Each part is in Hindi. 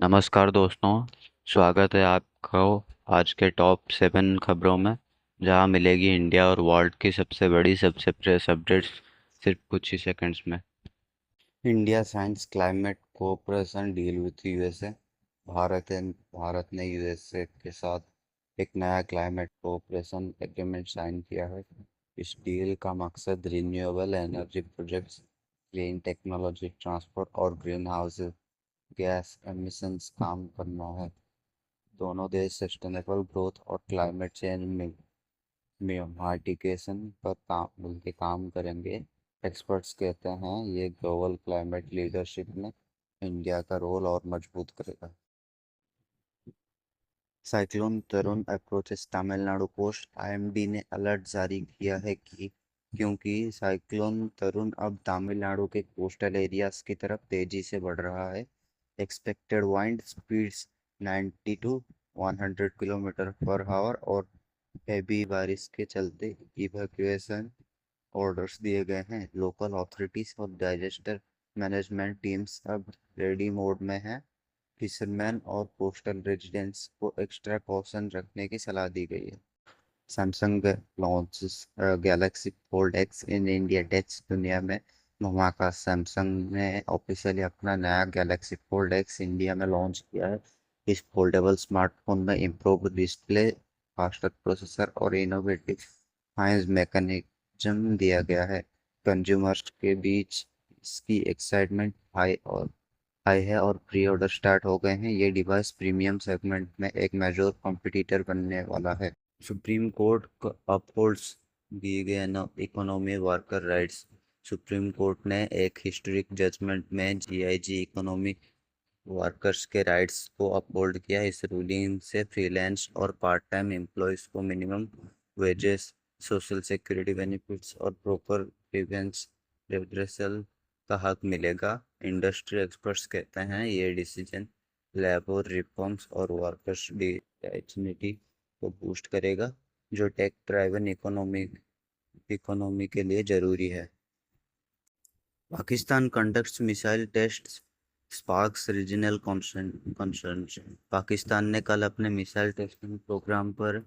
नमस्कार दोस्तों। स्वागत है आपको आज के टॉप 7 खबरों में, जहां मिलेगी इंडिया और वर्ल्ड की सबसे बड़ी सबसे प्रेस अपडेट्स सिर्फ कुछ ही सेकंड्स में। India science climate cooperation deal with USA. Bharat ने यूएसए के साथ एक नया क्लाइमेट कोऑपरेशन एग्रीमेंट साइन किया है। इस डील का मकसद renewable energy projects, clean technology, transport और ग्रीन हाउस गैस एमिशंस कम करना है। दोनों देश सस्टेनेबल ग्रोथ और क्लाइमेट चेंज मिटिगेशन पर मिलकर काम करेंगे। एक्सपर्ट्स कहते हैं ये ग्लोबल क्लाइमेट लीडरशिप में इंडिया का रोल और मजबूत करेगा। साइक्लोन तरुण अप्रोचेस तमिलनाडु कोस्ट। आईएमडी ने अलर्ट जारी किया है कि क्योंकि साइक्लोन तरुण अब तमिलनाडु के कोस्टल एरियाज की तरफ तेजी से बढ़ रहा है। Expected wind speeds 90 to 100 kilometre per hour और हेवी बारिश के चलते इवैक्यूएशन ऑर्डर्स दिए गए हैं। लोकल अथॉरिटीज और डिजास्टर मैनेजमेंट टीम्स अब रेडी मोड में हैं। फिशरमैन और कोस्टल रेजिडेंट्स को एक्स्ट्रा कॉशन रखने की सलाह दी गई है। Samsung launches Galaxy Fold X in India techs. दुनिया में धमाका, सैमसंग ने ऑफिशियली अपना नया गैलेक्सी फोल्ड एक्स इंडिया में लॉन्च किया है। इस फोल्डेबल स्मार्टफोन में इम्प्रूव्ड डिस्प्ले, फास्टर प्रोसेसर और इनोवेटिव फाइंस मैकेनिज्म दिया गया है। कंज्यूमर्स के बीच इसकी एक्साइटमेंट हाई है और प्री ऑर्डर स्टार्ट हो गए हैं। ये डिवाइस प्रीमियम सेगमेंट में एक मेजर कॉम्पिटिटर बनने वाला है। Supreme court upholds gig economy worker rights. Supreme court ने एक हिस्टोरिक जजमेंट में जीआईजी इकोनॉमी वर्कर्स के राइट्स को अपहोल्ड किया। इस रूलिंग से फ्रीलांस और पार्ट टाइम एम्प्लॉयज को minimum wages, social security benefits और प्रॉपर ग्रीवेंस रिड्रेसल का हक मिलेगा। इंडस्ट्री एक्सपर्ट्स कहते हैं ये डिसीजन लेबर रिफॉर्म्स और वर्कर्स डिग्निटी को बूस्ट करेगा, जो टेक ड्राइवन इकोनॉमी के लिए जरूरी है। Pakistan conducts missile tests, sparks regional concerns. Pakistan ने कल अपने मिसाइल टेस्टिंग प्रोग्राम पर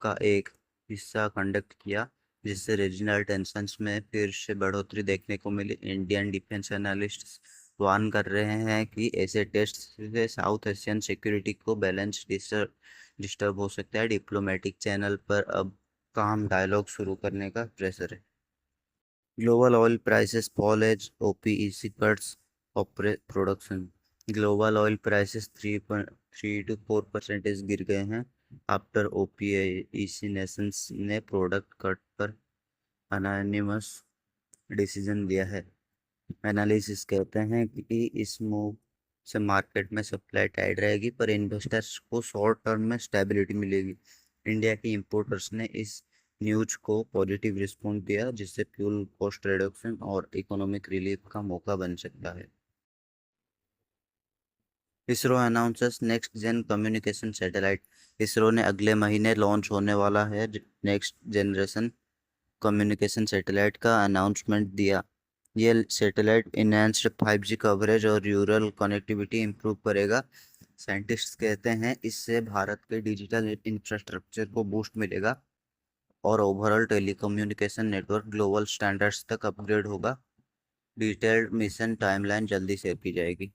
का एक हिस्सा कंडक्ट किया, जिससे रीजनल टेंशंस में फिर से बढ़ोतरी देखने को मिली। इंडियन डिफेंस एनालिस्ट्स वार्न कर रहे हैं कि ऐसे टेस्ट से साउथ एशियन सिक्योरिटी को बैलेंस डिस्टर्ब हो सकता है। डिप्लोमेटिक चैनल पर अब काम डायलॉग शुरू करने का प्रेशर है। Global oil prices fall as OPEC cuts production. Global oil prices 3 to 4% गिर गए हैं आफ्टर OPEC नेशंस ने प्रोडक्ट कट पर अनोनिमस डिसीजन लिया है। एनालिसिस कहते हैं कि इस मूव से मार्केट में सप्लाई टाइट रहेगी, पर इन्वेस्टर्स को शॉर्ट टर्म में स्टेबिलिटी मिलेगी। इंडिया के इंपोर्टर्स ने इस न्यूज को पॉजिटिव रिस्पॉन्स दिया, जिससे फ्यूल कॉस्ट रिडक्शन और इकोनॉमिक रिलीफ का मौका बन सकता है। ISRO announces next gen communication satellite. ISRO ने अगले महीने लॉन्च होने वाला है नेक्स्ट जनरेशन कम्युनिकेशन सैटेलाइट का अनाउंसमेंट दिया। ये सैटेलाइट इनहेंस्ड 5G कवरेज और रूरल कनेक्टिविटी इंप्रूव करेगा। साइंटिस्ट्स कहते हैं इससे भारत के डिजिटल इंफ्रास्ट्रक्चर को बूस्ट मिलेगा और overall telecommunication network global standards तक अपग्रेड होगा। डिटेल्ड मिशन टाइमलाइन जल्दी शेयर की जाएगी।